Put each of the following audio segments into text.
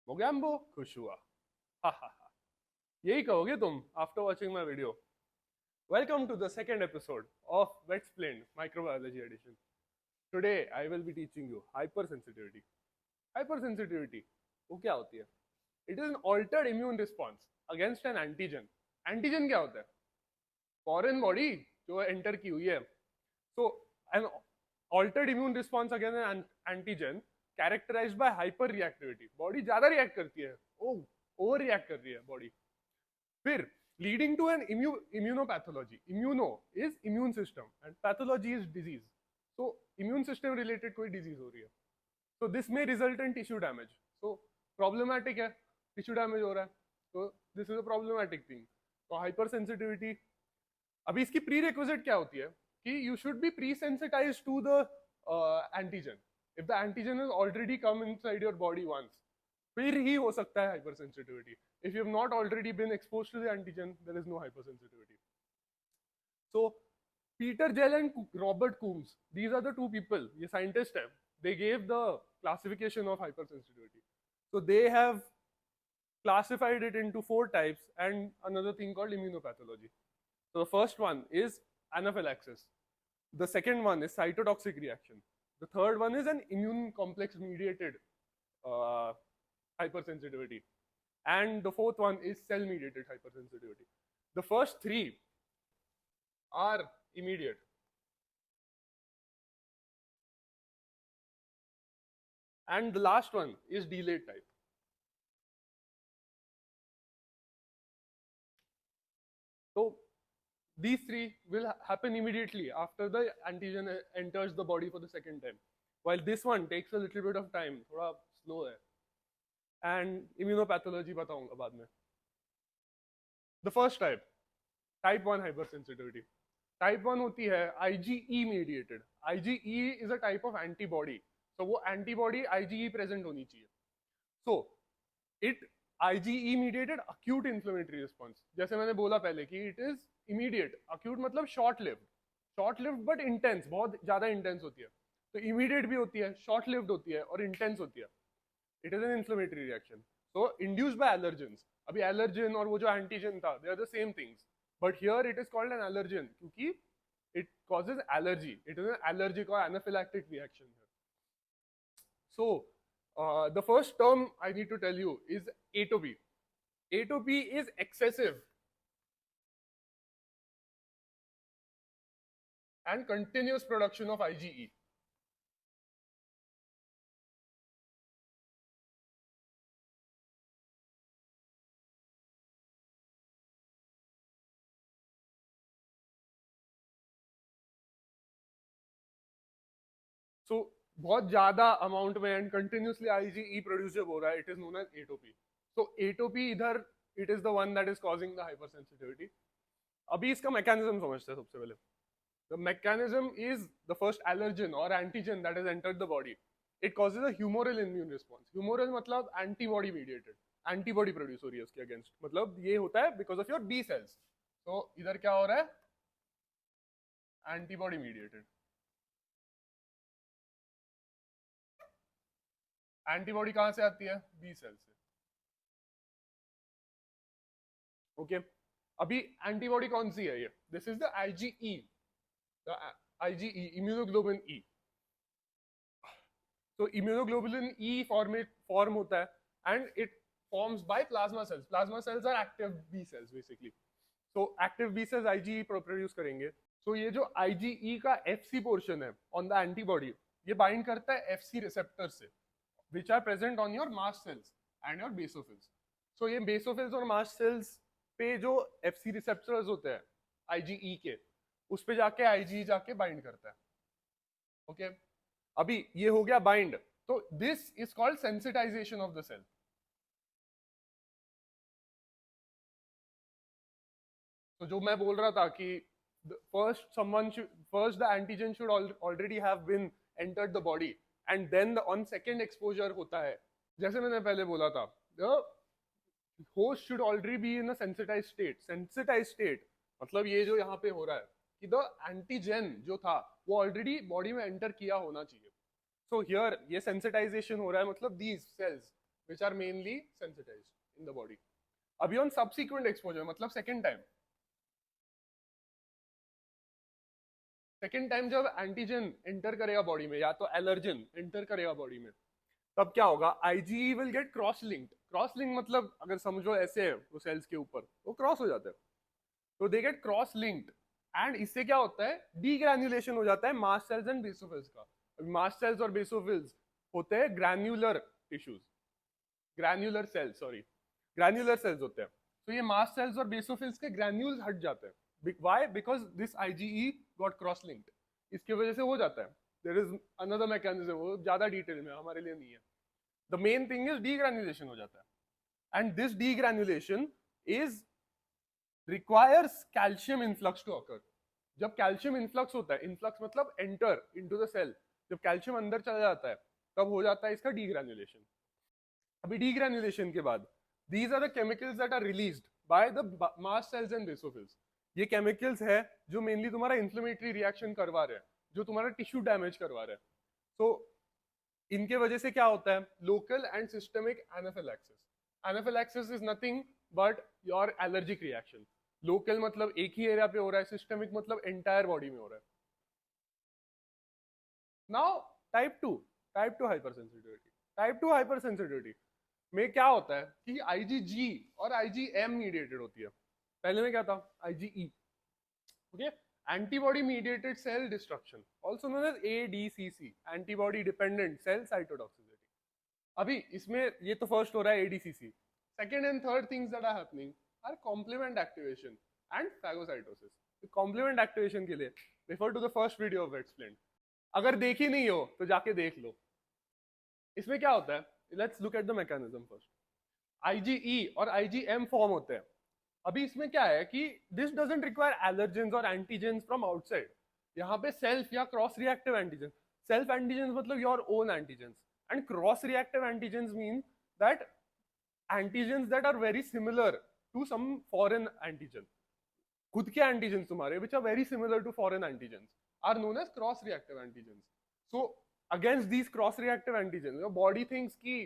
मोगैम्बो खुश हुआ। हा हा हा, यही कहोगे तुम after watching my video. Welcome to the second episode of Explained Microbiology Edition. Today I will be teaching you hypersensitivity. Hypersensitivity वो क्या होती है? It is an altered immune response against an antigen. Antigen क्या होता है? Foreign body जो enter की हुई है. So an altered immune response against an antigen characterized by hyperreactivity. Body ज्यादा रिएक्ट करती है. ओवर रिएक्ट कर रही है बॉडी. फिर leading to an immunopathology. Immuno is immune system and pathology is disease. So immune system related कोई disease हो रही है. So this may result in tissue damage. So problematic है, tissue damage हो रहा है. So this is a problematic thing. तो hypersensitivity. अभी इसकी prerequisite क्या होती है कि you should be pre-sensitized to the antigen. If the antigen has already come inside your body once, फिर ही हो सकता है hypersensitivity. If you have not already been exposed to the antigen, there is no hypersensitivity. So Peter Gell and Robert Coombs, these are the two people, ये scientists हैं, they gave the classification of hypersensitivity. So they have classified it into 4 types and another thing called immunopathology. So the first one is anaphylaxis. The second one is cytotoxic reaction. The third one is an immune complex mediated hypersensitivity. And the fourth one is cell mediated hypersensitivity. The first 3 are immediate. And the last one is delayed type. So these 3 will happen immediately after the antigen enters the body for the second time. While this one takes a little bit of time, थोड़ा slow है. And immunopathology बताऊंगा बाद में. The first type 1 hypersensitivity. Type 1 होती है IgE mediated. IgE is a type of antibody. So वो antibody IgE present होनी चाहिए. So it IgE mediated acute inflammatory response. जैसे मैंने बोला पहले कि it is immediate. Acute मतलब short lived but intense. बहुत ज्यादा intense होती है. तो immediate भी होती है, short lived होती है और intense होती है. It is an inflammatory reaction. So induced by allergens. अभी allergen और वो जो antigen था, they are the same things. But here it is called an allergen क्योंकि it causes allergy. It is an allergic or anaphylactic reaction here. So the first term I need to tell you is atopy. Atopy is excessive and continuous production of IgE. So बहुत ज्यादा amount में and continuously IgE produce जब हो रहा है, it is known as एटोपी. सो एटोपी इधर it is the one that is causing the hypersensitivity. अभी इसका मैकेनिज्म समझते हैं सबसे पहले. The mechanism is the first allergen or antigen that has entered the body. It causes a humoral immune response. Humoral मतलब antibody mediated. Antibody produce हो रही है उसके against. मतलब ये होता है because of your B cells. तो इधर क्या हो रहा है? Antibody mediated. एंटीबॉडी कहां से आती है? बी सेल से. ओके अभी एंटीबॉडी कौन सी है? ये this is the IgE, the IgE immunoglobulin E. तो इम्यूनोग्लोबुलिन E फॉर्म होता है and it forms by plasma cells. Plasma cells are active B cells basically. तो active B cells IgE produce करेंगे. तो ये जो IgE का FC पोर्शन है ऑन द एंटीबॉडी, ये बाइंड करता है FC रिसेप्टर से which are present on your mast cells and your basophils. So ये basophils और mast cells पे जो FC receptors होते हैं IgE के, उस पे जाके IgE जाके बाइंड करता है. ओके अभी ये हो गया बाइंड. तो this is called sensitisation of the cell. तो जो मैं बोल रहा था कि first the antigen should already have been entered the body and then on second exposure होता है. जैसे मैंने पहले बोला था, the host should already be in a sensitized state. Sensitized state मतलब ये जो यहाँ पे हो रहा है कि the antigen जो था वो already body में enter किया होना चाहिए. So here ये sensitization हो रहा है मतलब these cells which are mainly sensitized in the body. अभी on subsequent exposure मतलब सेकेंड टाइम जब एंटीजन एंटर करेगा बॉडी में या तो एलर्जन एंटर करेगा बॉडी में, तब क्या होगा, IgE will get cross linked. Cross link मतलब अगर समझो ऐसे है वो सेल्स के ऊपर वो क्रॉस हो जाता है, तो they get cross linked. And इससे क्या होता है, डीग्रैन्युलेशन हो जाता है मास्ट सेल्स एंड बेसोफिल्स का. मास्ट सेल्स और बेसोफिल्स होते हैं granular tissues, granular cells, sorry granular cells होते हैं. तो ये मास्ट सेल्स और बेसोफिल्स के ग्रैन्यूल्स हट जाते हैं. Why? Because this IgE got cross linked. इसकी वजह से हो जाता है. There is another mechanism, वो ज्यादा डिटेल में हमारे लिए नहीं है. The main thing is degranulation हो जाता है. And this degranulation is requires calcium influx to occur. जब calcium influx होता है, influx मतलब enter into the cell, जब calcium अंदर चला जाता है तब हो जाता है इसका degranulation. अभी degranulation के बाद these are the chemicals that are released by the mast cells and basophils. ये केमिकल्स है जो मेनली तुम्हारा इन्फ्लेमेटरी रिएक्शन करवा रहे हैं, जो तुम्हारा टिश्यू डैमेज करवा रहे हैं. तो इनके वजह से क्या होता है, local and systemic anaphylaxis. Anaphylaxis is nothing but your allergic reaction. Local मतलब एक ही एरिया पे हो रहा है, सिस्टमिक मतलब एंटायर बॉडी में हो रहा है. Now type two hyper sensitivity. Type 2 hyper sensitivity में क्या होता है कि आईजीजी और आईजीएम मीडिएटेड होती है. पहले में क्या था, IgE, okay, antibody mediated cell destruction, also known as ADCC, antibody dependent cell cytotoxicity. अभी इसमें ये तो फर्स्ट हो रहा है ADCC. Second and third things that are happening are complement activation and phagocytosis. Complement activation के लिए refer to the first video of explained. अगर देखी नहीं हो तो जाके देख लो. इसमें क्या होता है, let's look at the mechanism first. IgE और IgM फॉर्म होते हैं. अभी इसमें क्या है कि दिस डजंट रिक्वायर एलर्जेंस और एंटीजेंस फ्रॉम आउटसाइड. यहाँ पे सेल्फ या cross reactive antigen. Self antigens मतलब your own antigens, and cross reactive antigens mean that antigens that are very similar to some foreign antigen. खुद के antigens तुम्हारे which are very similar to foreign antigens are known as cross reactive antigens. So against these cross reactive antigens your body thinks की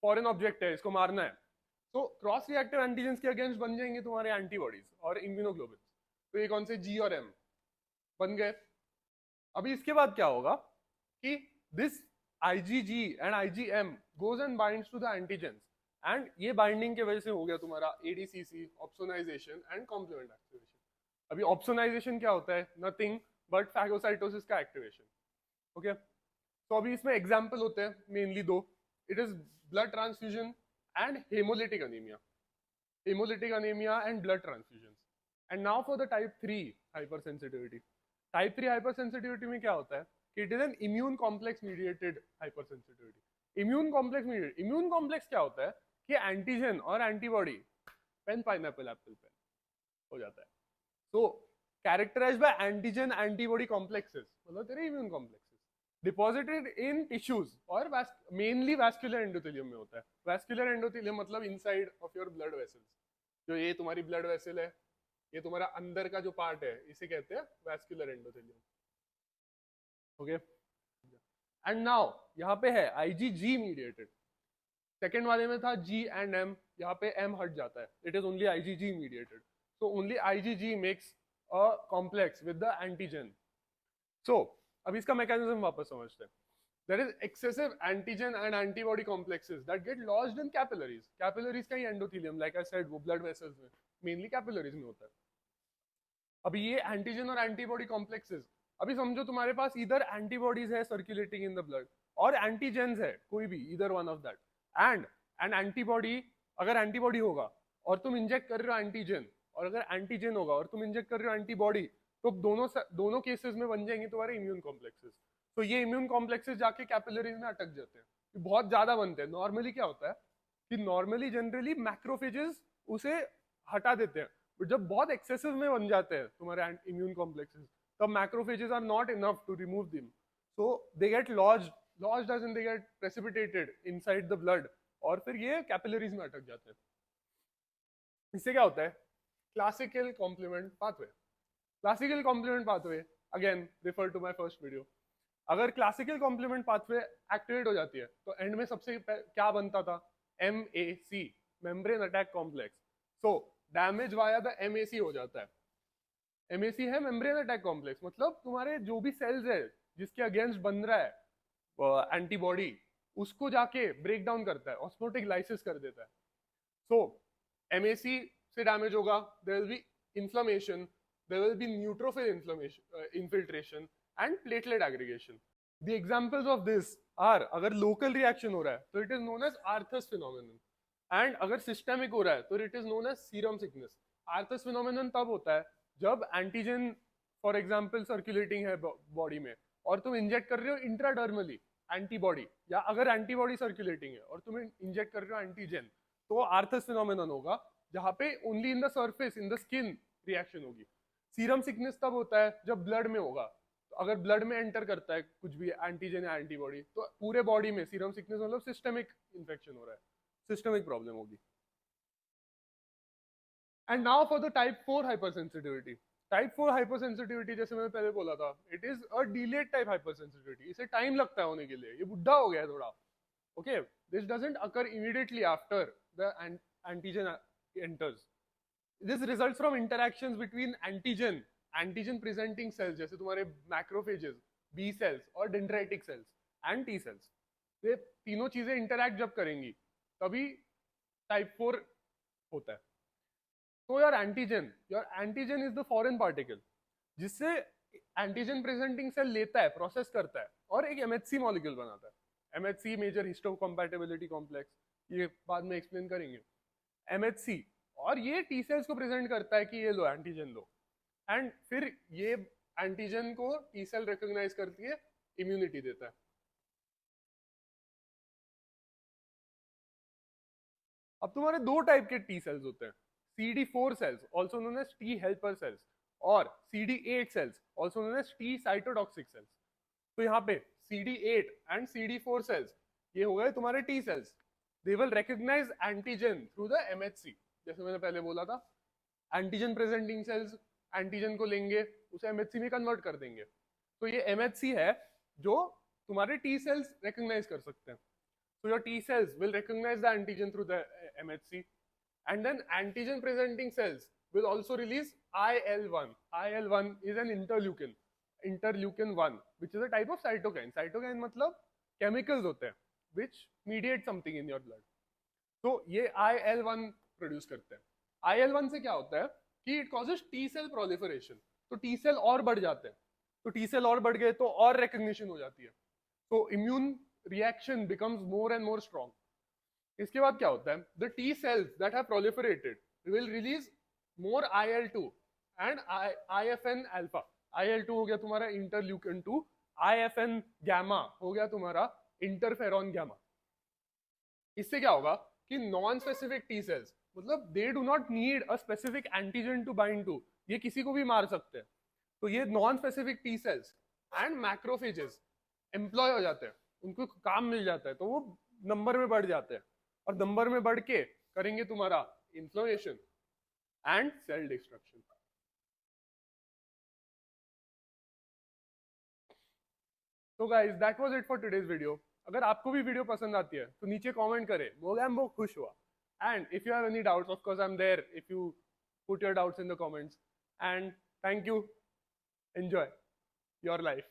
foreign object है, इसको मारना है. तो cross reactive antigens के अगेंस्ट बन जाएंगे तुम्हारे एंटीबॉडीज और इम्यूनोग्लोबिन. तो ये कौन से G और M बन गए. अभी इसके बाद क्या होगा कि this IgG and IgM goes and binds to the antigens, and ये बाइंडिंग के वजह से हो गया तुम्हारा ADCC, opsonisation and complement activation. अभी ऑप्सोनाइजेशन क्या होता है, नथिंग बट फैगोसाइटोसिस का एक्टिवेशन. ओके, तो अभी इसमें एग्जाम्पल होते हैं मेनली दो. It is blood transfusion and hemolytic anemia and blood transfusions. And now for the type 3 hypersensitivity. Type 3 hypersensitivity में क्या होता है कि it is an immune complex mediated hypersensitivity. Immune complex क्या होता है कि एंटीजन और antibody pen pineapple apple pen हो जाता है. So characterized by antigen antibody complexes, मतलब तेरे immune complexes deposited in tissues और मेनली वैस्कुलर एंडोथेलियम में होता है. वैस्कुलर एंडोथेलियम मतलब inside of your blood vessels. जो ये तुम्हारी ब्लड वेसल है, ये तुम्हारा अंदर का जो पार्ट है, इसे कहते हैं vascular endothelium. Okay, and now यहाँ पे है IgG मीडिएटेड. सेकेंड वाले में था G एंड M, यहाँ पे M हट जाता है. It is only IgG mediated. So only IgG makes a complex with the antigen. So अब इसका मैकेनिज्म वापस समझते हैं. There is excessive antigen and antibody complexes that get lodged in capillaries. Capillaries का ही endothelium, like I said, वो blood vessels में, mainly capillaries में होता है. अभी ये antigen और antibody complexes, अभी समझो तुम्हारे पास इधर antibodies है circulating in the blood और antigens है कोई भी, either one of that, and an antibody, अगर antibody होगा और तुम इंजेक्ट कर रहे हो एंटीजन, और अगर एंटीजन होगा और तुम इंजेक्ट कर रहे हो एंटीबॉडी, तो दोनों केसेस में बन जाएंगे तुम्हारे इम्यून कॉम्प्लेक्सेस. तो ये इम्यून कॉम्प्लेक्सेस जाके कैपिलरीज में अटक जाते हैं. बहुत ज्यादा बनते हैं. नॉर्मली क्या होता है कि नॉर्मली जनरली मैक्रोफेजेस उसे हटा देते हैं, बट जब बहुत एक्सेसिव में बन जाते हैं तुम्हारे इम्यून कॉम्प्लेक्सेस, तब macrophages are not enough to remove them. So they get lodged as in they get precipitated inside the blood, और फिर ये कैपिलरीज में अटक जाते हैं. इससे क्या होता है, classical complement pathway. Classical complement pathway again refer to my first video. अगर क्लासिकल कॉम्प्लीमेंट पाथवे एक्टिवेट हो जाती है तो एंड में सबसे क्या बनता था, MAC, membrane attack complex. So damage via the MAC हो जाता है. MAC है मेम्ब्रेन अटैक कॉम्प्लेक्स, मतलब तुम्हारे जो भी सेल्स है जिसके अगेंस्ट बन रहा है एंटीबॉडी, उसको जाके ब्रेक डाउन करता है, ऑस्मोटिक लाइसिस कर देता है. सो MAC से डैमेज होगा, there will be inflammation, there will be neutrophil infiltration and platelet aggregation. The examples of this are, अगर local reaction हो रहा है तो it is known as Arthus phenomenon, and अगर systemic हो रहा है तो it is known as serum sickness. Arthus phenomenon तब होता है जब एंटीजन फॉर एग्जाम्पल सर्कुलेटिंग है बॉडी में और तुम इंजेक्ट कर रहे हो इंट्राडर्मली एंटीबॉडी, या अगर एंटीबॉडी सर्कुलेटिंग है और तुम इंजेक्ट कर रहे हो एंटीजन, तो आर्थस फिनोमेनन होगा जहां पे only in the surface in the skin reaction होगी. सीरम सिकनेस तब होता है जब ब्लड में होगा, तो अगर ब्लड में एंटर करता है कुछ भी एंटीजन या एंटीबॉडी तो पूरे बॉडी में सीरम सिकनेस मतलब सिस्टमिक इंफेक्शन हो रहा है, सिस्टमिक प्रॉब्लम होगी. And now for the type 4 hypersensitivity. Type 4 hypersensitivity जैसे मैंने पहले बोला था, it is a delayed type hypersensitivity. इसे टाइम लगता है होने के लिए, ये बुढ़ा हो गया है थोड़ा. Okay, this doesn't occur immediately after the antigen enters. This results from interactions between antigen presenting cells जैसे तुम्हारे macrophages, B cells और dendritic cells and T cells. ये तीनों चीजें interact जब करेंगी तभी type 4 होता है. तो your antigen is the foreign particle जिससे antigen presenting cell लेता है, process करता है और एक MHC molecule बनाता है. MHC major histocompatibility complex, ये बाद में explain करेंगे. MHC और ये टी सेल्स को प्रेजेंट करता है कि ये लो एंटीजन लो, एंड फिर ये एंटीजन को टी सेल रिकॉग्नाइज करती है, इम्यूनिटी देता है. अब तुम्हारे दो टाइप के टी सेल्स होते हैं, CD4 cells also known as T helper cells और CD8 cells also known as T cytotoxic cells. तो यहाँ पे CD8 एंड CD4 सेल्स ये हो गए तुम्हारे T cells. They will recognise antigen through the MHC. जैसे मैंने पहले बोला था, एंटीजन प्रेजेंटिंग सेल्स एंटीजन को लेंगे, उसे MHC में कन्वर्ट कर देंगे. तो ये MHC है जो तुम्हारे टी सेल्स रिकॉग्नाइज कर सकते हैं. So your T cells will recognize the antigen through the MHC, and then antigen presenting cells will also release IL-1. IL-1 is an interleukin 1, which is a type of cytokine. Cytokine मतलब chemicals होते हैं which mediate something in your blood. तो ये IL-1 produce करते हैं. IL-1 से क्या होता है कि it causes T cell proliferation, तो टी सेल और बढ़ जाते हैं, तो टी सेल और बढ़ गए तो और रिकॉग्निशन हो जाती है, तो immune reaction becomes more and more strong. इसके बाद क्या होता है, the T cells that have proliferated will release more IL-2 and IFN alpha. IL-2 हो गया तुम्हारा इंटरल्यूकिन 2, IFN गैमा हो गया तुम्हारा इंटरफेरॉन गैमा. इससे क्या होगा कि नॉन स्पेसिफिक टी सेल्स मतलब they do not need a specific antigen to bind to, ये किसी को भी मार सकते हैं. तो ये non specific T cells and macrophages employ हो जाते हैं, उनको काम मिल जाता है, तो वो नंबर में बढ़ जाते हैं और नंबर में बढ़ के करेंगे तुम्हारा इन्फ्लेमेशन एंड सेल डिस्ट्रक्शन. तो guys that was it for today's video. अगर आपको भी वीडियो पसंद आती है तो नीचे कमेंट करें, वो खुश हुआ. And if you have any doubts, of course, I'm there if you put your doubts in the comments. And thank you. Enjoy your life.